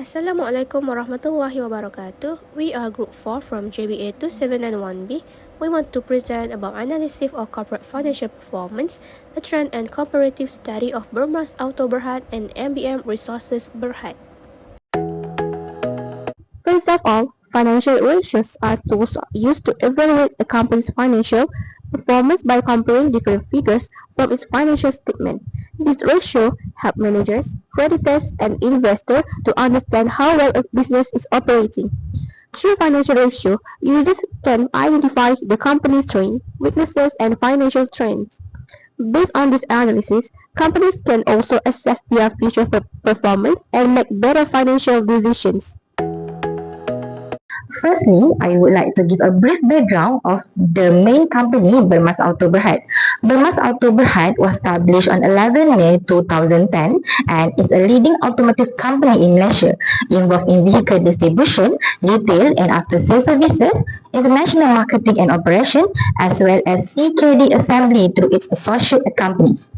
Assalamualaikum warahmatullahi wabarakatuh. We are Group 4 from JBA2791B. We want to present about analysis of corporate financial performance, a trend and comparative study of Bermaz Auto Berhad and Mbmr Resources Berhad. First of all, financial ratios are tools used to evaluate a company's financial performance by comparing different figures from its financial statement. This ratio helps managers, creditors, and investors to understand how well a business is operating. Through financial ratio, users can identify the company's strengths, weaknesses, and financial trends. Based on this analysis, companies can also assess their future performance and make better financial decisions. Firstly, I would like to give a brief background of the main company, Bermaz Auto Berhad. Bermaz Auto Berhad was established on 11 May 2010 and is a leading automotive company in Malaysia, involved in vehicle distribution, retail and after-sales services, international marketing and operation, as well as CKD assembly through its associate companies.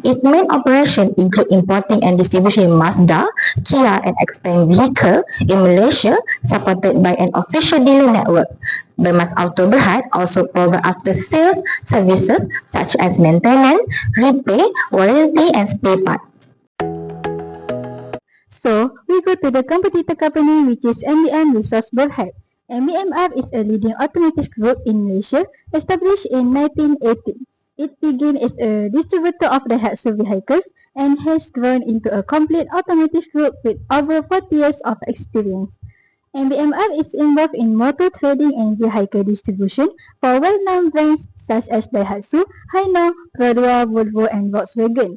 Its main operations include importing and distributing Mazda, Kia and Xpeng vehicle in Malaysia, supported by an official dealer network. Bermaz Auto Berhad also provide after-sales services such as maintenance, repair, warranty and spare parts. So, we go to the competitor company which is Mbmr Resources Berhad. Mbmr is a leading automotive group in Malaysia, established in 1980. It began as a distributor of Daihatsu vehicles and has grown into a complete automotive group with over 40 years of experience. Mbmr is involved in motor trading and vehicle distribution for well-known brands such as Daihatsu, Hino, Produa, Volvo and Volkswagen.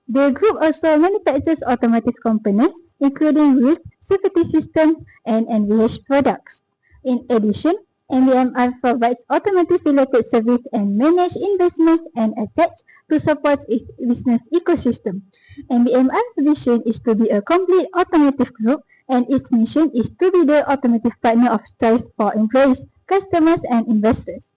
The group also manufactures automotive components including wheels, safety systems and NVH products. In addition, Mbmr provides automotive-related service and manage investments and assets to support its business ecosystem. Mbmr's vision is to be a complete automotive group and its mission is to be the automotive partner of choice for employees, customers and investors.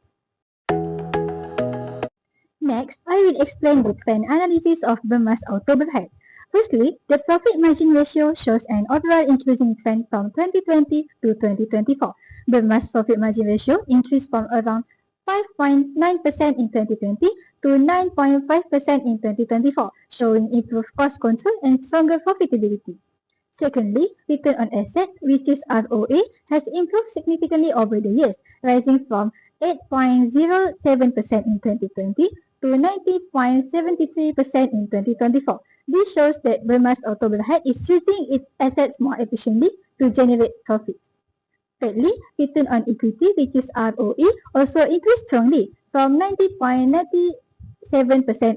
Next, I will explain the trend analysis of Bermaz Auto Berhad. Firstly, the profit margin ratio shows an overall increasing trend from 2020 to 2024. Bermaz profit margin ratio increased from around 5.9% in 2020 to 9.5% in 2024, showing improved cost control and stronger profitability. Secondly, return on assets, which is ROA, has improved significantly over the years, rising from 8.07% in 2020 to 90.73% in 2024. This shows that Bermaz Auto Berhad is using its assets more efficiently to generate profits. Thirdly, return on equity, which is ROE, also increased strongly from 90.97%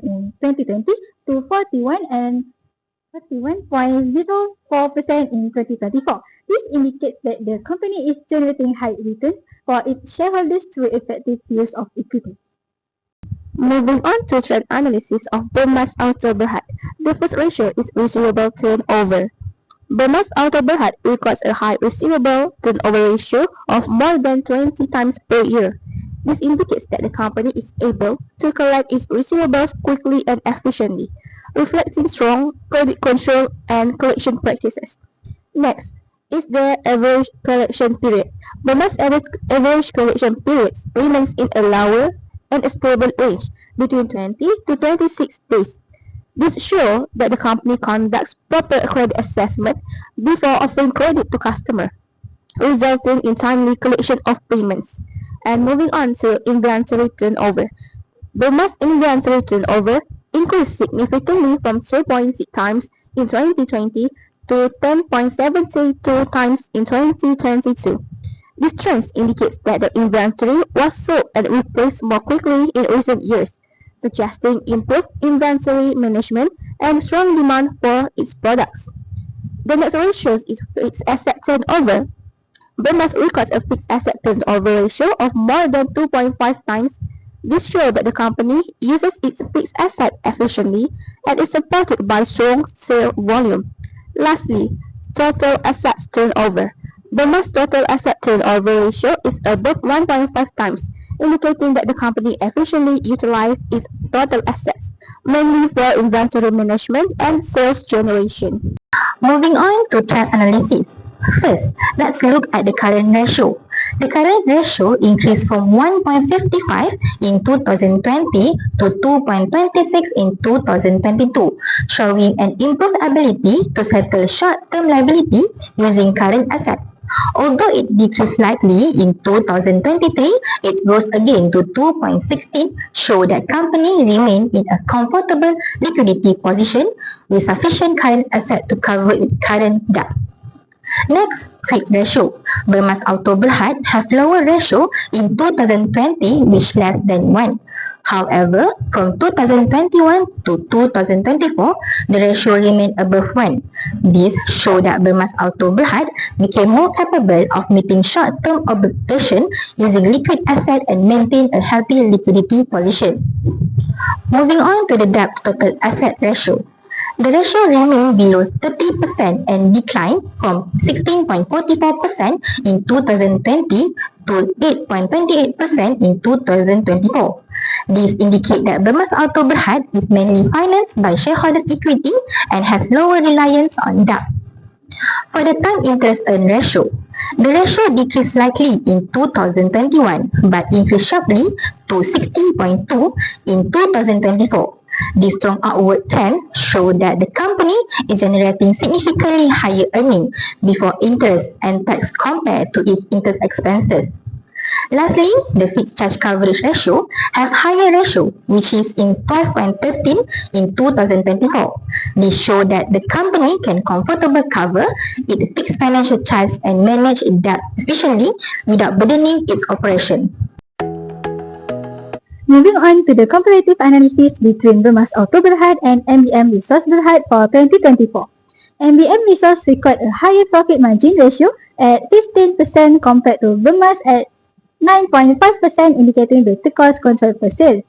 in 2020 to 41.04% in 2024. This indicates that the company is generating high returns for its shareholders through effective use of equity. Moving on to trend analysis of Bermaz Auto Berhad, the first ratio is receivable turnover. Bermaz Auto Berhad records a high receivable turnover ratio of more than 20 times per year. This indicates that the company is able to collect its receivables quickly and efficiently, reflecting strong credit control and collection practices. Next is the average collection period. Bermaz average collection periods remains in a lower and a stable range between 20 to 26 days. This shows that the company conducts proper credit assessment before offering credit to customers, resulting in timely collection of payments. And moving on to inventory turnover. Bermaz inventory turnover increased significantly from 2.6 times in 2020 to 10.72 times in 2022. This trend indicates that the inventory was sold and replaced more quickly in recent years, suggesting improved inventory management and strong demand for its products. The next ratio is fixed asset turnover. Bermaz records a fixed asset turnover ratio of more than 2.5 times. This shows that the company uses its fixed asset efficiently and is supported by strong sales volume. Lastly, total assets turnover. Bermaz total asset turnover ratio is above 1.5 times, indicating that the company efficiently utilizes its total assets, mainly for inventory management and sales generation. Moving on to trend analysis. First, let's look at the current ratio. The current ratio increased from 1.55 in 2020 to 2.26 in 2022, showing an improved ability to settle short-term liability using current assets. Although it decreased slightly in 2023, it rose again to 2.16, show that company remain in a comfortable liquidity position with sufficient current asset to cover its current debt. Next, quick ratio. Bermaz Auto Berhad have lower ratio in 2020 which less than 1. However, from 2021 to 2024, the ratio remained above 1. This shows that Bermaz Auto Berhad became more capable of meeting short-term obligations using liquid asset and maintain a healthy liquidity position. Moving on to the debt total asset ratio. The ratio remained below 30% and declined from 16.44% in 2020 to 8.28% in 2024. This indicates that Bermaz Auto Berhad is mainly financed by shareholders' equity and has lower reliance on debt. For the time interest earned ratio, the ratio decreased slightly in 2021 but increased sharply to 60.2 in 2024. This strong upward trend shows that the company is generating significantly higher earnings before interest and tax compared to its interest expenses. Lastly, the fixed charge coverage ratio have higher ratio, which is in 12.13 in 2024. This shows that the company can comfortably cover its fixed financial charge and manage its debt efficiently without burdening its operation. Moving on to the comparative analysis between Bermaz Auto Berhad and MBM Resource Berhad for 2024. MBM Resource record a higher profit margin ratio at 15% compared to Bermaz at 9.5%, indicating better cost control per sale.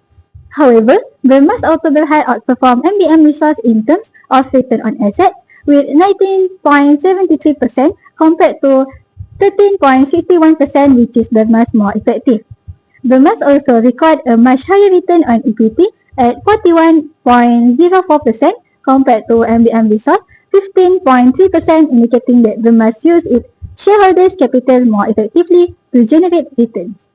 However, Bermaz Auto Berhad outperformed MBM Resource in terms of return on assets with 19.73% compared to 13.61%, which is Bermaz more effective. Bermaz also record a much higher return on equity at 41.04% compared to MBM Resource 15.3%, indicating that Bermaz use its shareholders' capital more effectively to generate returns.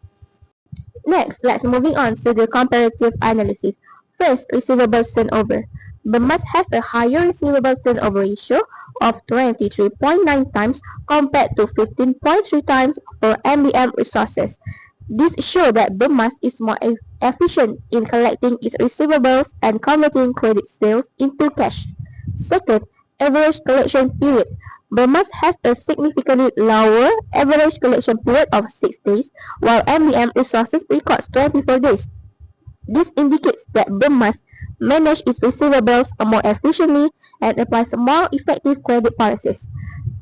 Next, let's moving on to the comparative analysis. First, receivables turnover. Bermaz has a higher receivables turnover ratio of 23.9 times compared to 15.3 times for MBM Resources. This shows that Bermaz is more efficient in collecting its receivables and converting credit sales into cash. Second, average collection period. Bermaz has a significantly lower average collection period of 6 days, while MBM Resources records 24 days. This indicates that Bermaz manages its receivables more efficiently and applies more effective credit policies.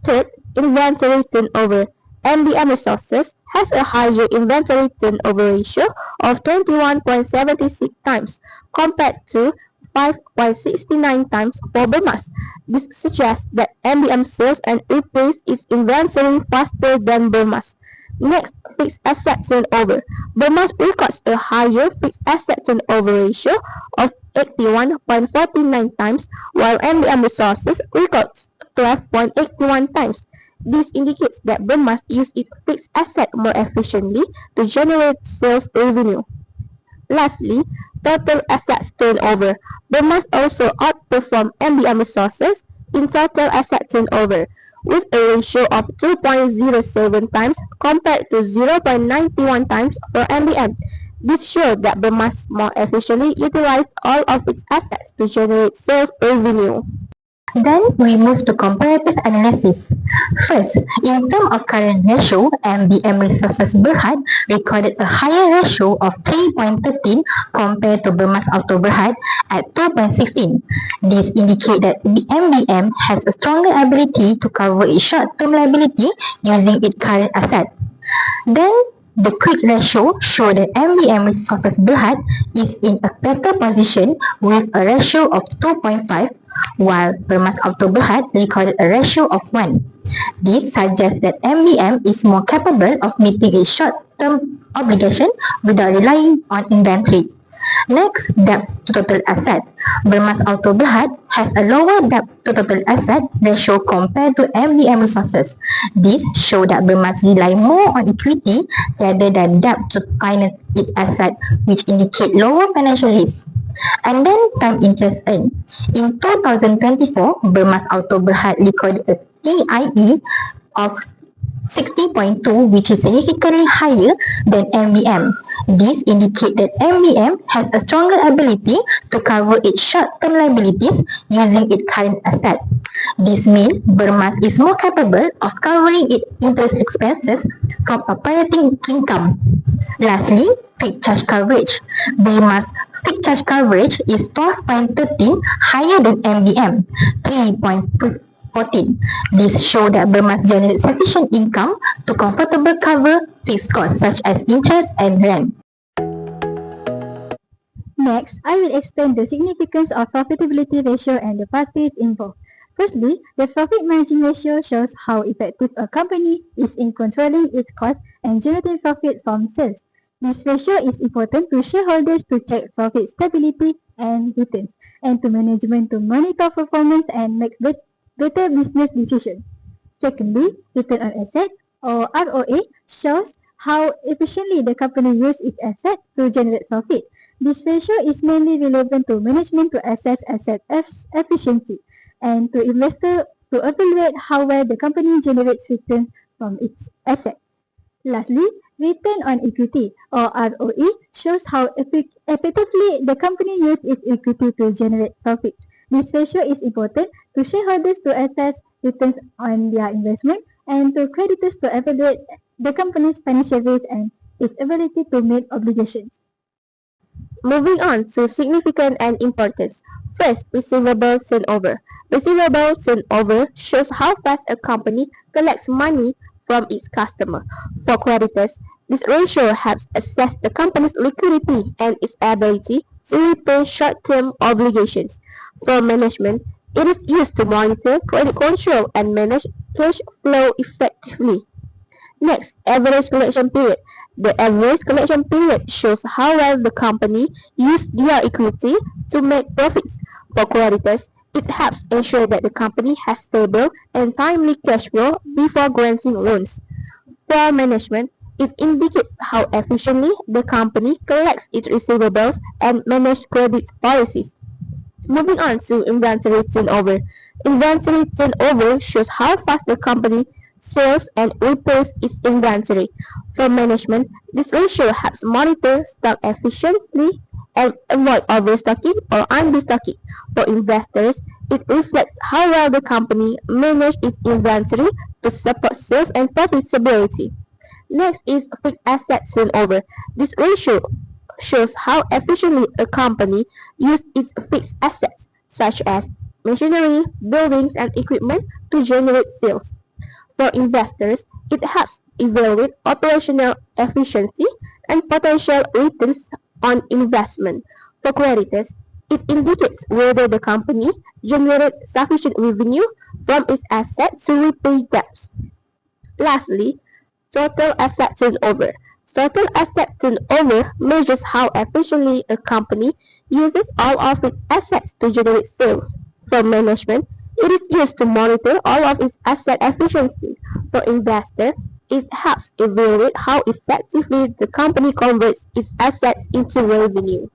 Third, inventory turnover. MBM Resources has a higher inventory turnover ratio of 21.76 times compared to 5.69 times for Bermaz. This suggests that MBM sells and replaces its inventory faster than Bermaz. Next, fixed asset turnover. Bermaz records a higher fixed asset turnover ratio of 81.49 times, while MBM Resources records 12.81 times. This indicates that Bermaz uses its fixed asset more efficiently to generate sales revenue. Lastly, total assets turnover. Bermaz also outperformed MBM Resources in total asset turnover, with a ratio of 2.07 times compared to 0.91 times for MBM. This shows that Bermaz more efficiently utilized all of its assets to generate sales revenue. Then we move to comparative analysis. First, in terms of current ratio, MBM Resources Berhad recorded a higher ratio of 3.13 compared to Bermaz Auto Berhad at 2.16. This indicates that MBM has a stronger ability to cover its short-term liability using its current asset. Then, the quick ratio shows that MBM Resources Berhad is in a better position with a ratio of 2.5, while Bermaz Auto Berhad recorded a ratio of 1. This suggests that MBM is more capable of meeting its short-term obligation without relying on inventory. Next, debt to total asset. Bermaz Auto Berhad has a lower debt to total asset ratio compared to Mbmr resources. This shows that Bermaz rely more on equity rather than debt to finance its asset, which indicate lower financial risk. And then time interest earned. In 2024, Bermaz Auto Berhad recorded a TIE of 60.2, which is significantly higher than MBM. This indicates that MBM has a stronger ability to cover its short-term liabilities using its current asset. This means Bermaz is more capable of covering its interest expenses from operating income. Lastly, fixed charge coverage. Bermaz fixed charge coverage is 12.13, higher than MBM, 3.14. This shows that Bermaz generates sufficient income to comfortably cover fixed costs such as interest and rent. Next, I will explain the significance of profitability ratio and the factors involved. Firstly, the profit margin ratio shows how effective a company is in controlling its costs and generating profit from sales. This ratio is important to shareholders to check profit stability and returns, and to management to monitor performance and make better business decisions. Secondly, return on asset or ROA shows how efficiently the company uses its asset to generate profit. This ratio is mainly relevant to management to assess asset efficiency and to investor to evaluate how well the company generates returns from its asset. Lastly, return on equity or ROE shows how effectively the company uses its equity to generate profits. This ratio is important to shareholders to assess returns on their investment and to creditors to evaluate the company's financial risk and its ability to meet obligations. Moving on to significance and importance. First, receivable turnover. Receivable turnover shows how fast a company collects money from its customer. For creditors, this ratio helps assess the company's liquidity and its ability to repay short-term obligations. For management, it is used to monitor credit control and manage cash flow effectively. Next, average collection period. The average collection period shows how well the company used their equity to make profits. For creditors, it helps ensure that the company has stable and timely cash flow before granting loans. For management, it indicates how efficiently the company collects its receivables and manages credit policies. Moving on to inventory turnover. Inventory turnover shows how fast the company sells and replays its inventory. For management, this ratio helps monitor stock efficiently and avoid overstocking or understocking. For investors, it reflects how well the company manages its inventory to support sales and profitability. Next is fixed asset turnover. This ratio shows how efficiently a company uses its fixed assets, such as machinery, buildings, and equipment to generate sales. For investors, it helps evaluate operational efficiency and potential returns on investment. For creditors, it indicates whether the company generates sufficient revenue from its assets to repay debts. Lastly, total asset turnover. Total asset turnover measures how efficiently a company uses all of its assets to generate sales. For management, it is used to monitor all of its asset efficiency. For investors, it helps evaluate how effectively the company converts its assets into revenue.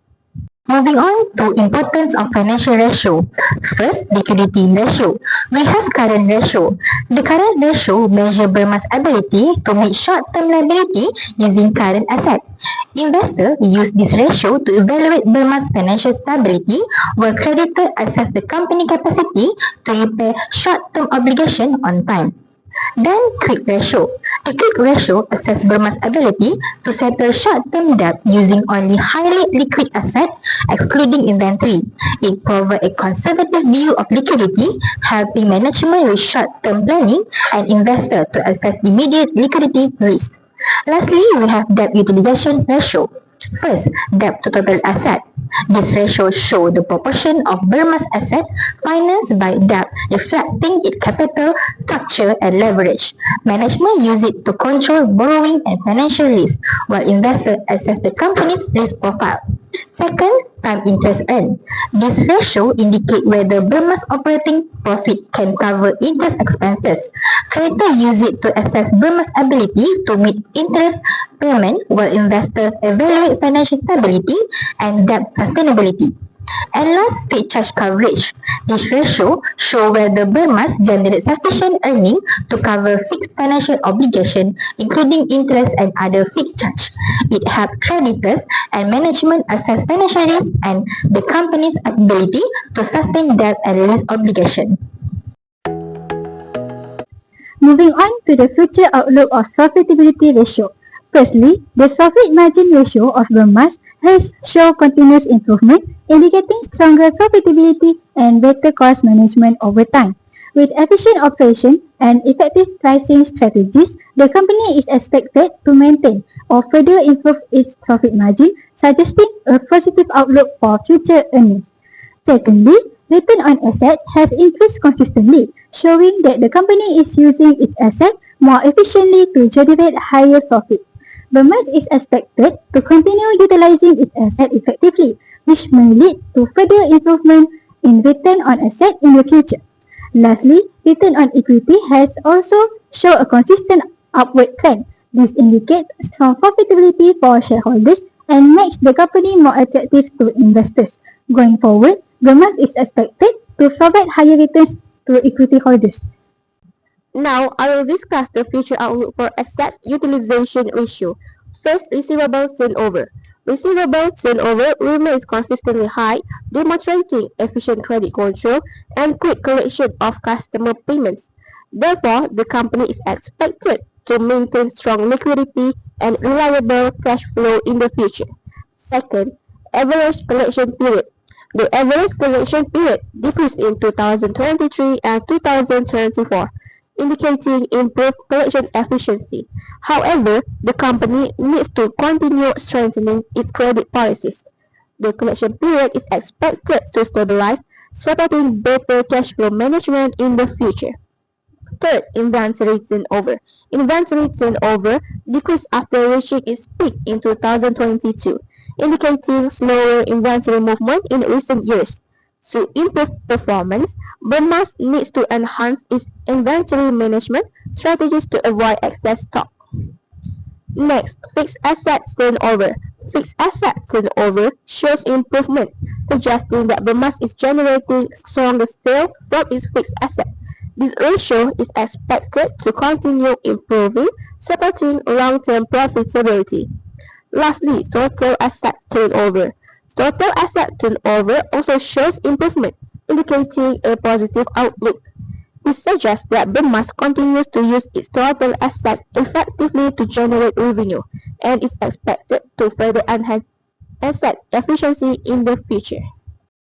Moving on to importance of financial ratio. First, liquidity ratio. We have current ratio. The current ratio measures Bermaz ability to meet short-term liability using current asset. Investors use this ratio to evaluate Bermaz financial stability, while creditors assess the company capacity to repay short-term obligation on time. Then, quick ratio. The quick ratio assesses Bermaz ability to settle short-term debt using only highly liquid assets, excluding inventory. It provides a conservative view of liquidity, helping management with short-term planning and investors to assess immediate liquidity risk. Lastly, we have debt utilization ratio. First, debt to total asset. This ratio shows the proportion of Bermaz asset financed by debt, reflecting its capital structure and leverage. Management use it to control borrowing and financial risk, while investors assess the company's risk profile. Second, time interest earned. This ratio indicates whether Bermaz operating profit can cover interest expenses. Creditors use it to assess Bermaz ability to meet interest payment, while investors evaluate financial stability and debt sustainability. And last, fixed charge coverage. This ratio shows whether Bermaz generates sufficient earning to cover fixed financial obligation, including interest and other fixed charge. It helps creditors and management assess financial risk and the company's ability to sustain debt and lease obligation. Moving on to the future outlook of profitability ratio. Firstly, the profit margin ratio of Bermaz has shown continuous improvement, indicating stronger profitability and better cost management over time. With efficient operation and effective pricing strategies, the company is expected to maintain or further improve its profit margin, suggesting a positive outlook for future earnings. Secondly, return on asset has increased consistently, showing that the company is using its asset more efficiently to generate higher profits. Bermaz is expected to continue utilizing its asset effectively, which may lead to further improvement in return on asset in the future. Lastly, return on equity has also shown a consistent upward trend. This indicates strong profitability for shareholders and makes the company more attractive to investors. Going forward, Bermaz is expected to provide higher returns to equity holders. Now, I will discuss the future outlook for asset utilization ratio. First, receivable turnover. Receivable turnover remains consistently high, demonstrating efficient credit control and quick collection of customer payments. Therefore, the company is expected to maintain strong liquidity and reliable cash flow in the future. Second, average collection period. The average collection period decreased in 2023 and 2024, indicating improved collection efficiency. However, the company needs to continue strengthening its credit policies. The collection period is expected to stabilize, supporting better cash flow management in the future. Third, inventory turnover. Inventory turnover decreased after reaching its peak in 2022, indicating slower inventory movement in recent years. To improve performance, Bermaz needs to enhance its inventory management strategies to avoid excess stock. Next, fixed asset turnover. Fixed asset turnover shows improvement, suggesting that Bermaz is generating stronger sales from its fixed asset. This ratio is expected to continue improving, supporting long-term profitability. Lastly, total asset turnover. Total asset turnover also shows improvement, indicating a positive outlook. This suggests that Bermaz continues to use its total assets effectively to generate revenue and is expected to further enhance asset efficiency in the future.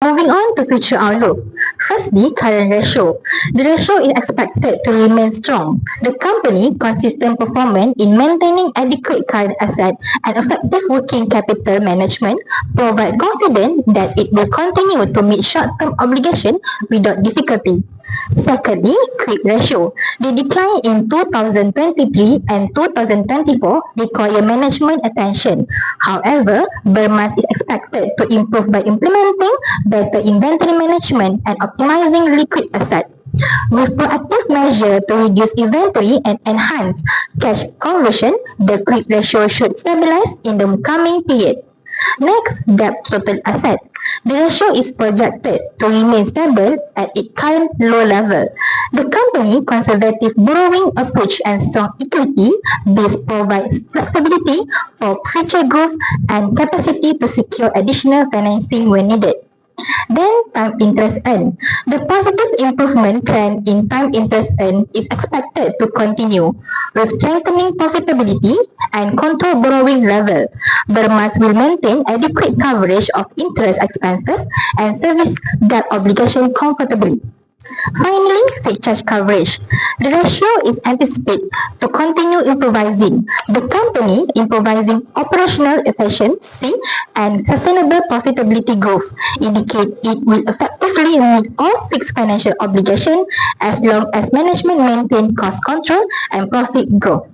Moving on to future outlook. Firstly, current ratio. The ratio is expected to remain strong. The company consistent performance in maintaining adequate current asset and effective working capital management provide confidence that it will continue to meet short-term obligation without difficulty. Secondly, quick ratio. The decline in 2023 and 2024 require management attention. However, Bermaz is expected to improve by implementing better inventory management and optimizing liquid assets. With proactive measures to reduce inventory and enhance cash conversion, the quick ratio should stabilize in the coming period. Next, debt total asset. The ratio is projected to remain stable at its current low level. The company's conservative borrowing approach and strong equity base provides flexibility for future growth and capacity to secure additional financing when needed. Then, time interest earned. The positive improvement trend in time interest earned is expected to continue with strengthening profitability and controlled borrowing level. Bermaz will maintain adequate coverage of interest expenses and service debt obligation comfortably. Finally, fixed charge coverage. The ratio is anticipated to continue improvising. The company improvising operational efficiency and sustainable profitability growth indicate it will effectively meet all fixed financial obligations as long as management maintain cost control and profit growth.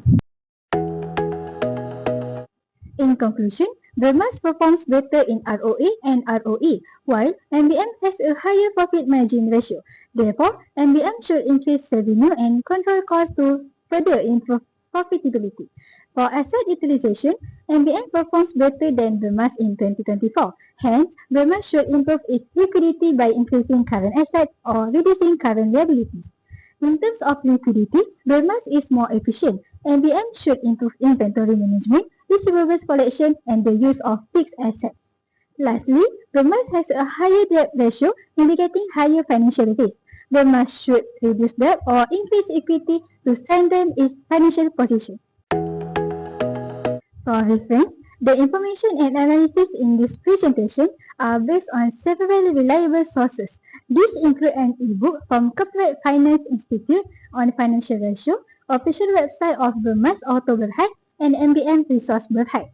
In conclusion, Bermaz performs better in ROA and ROE, while MBM has a higher profit margin ratio. Therefore, MBM should increase revenue and control costs to further improve profitability. For asset utilization, MBM performs better than Bermaz in 2024. Hence, Bermaz should improve its liquidity by increasing current assets or reducing current liabilities. In terms of liquidity, Bermaz is more efficient. MBM should improve inventory management, receivables collection, and the use of fixed assets. Lastly, Bermaz has a higher debt ratio, indicating higher financial risk. Bermaz should reduce debt or increase equity to strengthen its financial position. For reference, the information and analysis in this presentation are based on several reliable sources. These include an e-book from Corporate Finance Institute on financial ratio, official website of Bermaz Auto Berhad, and MBM Resource Berhad.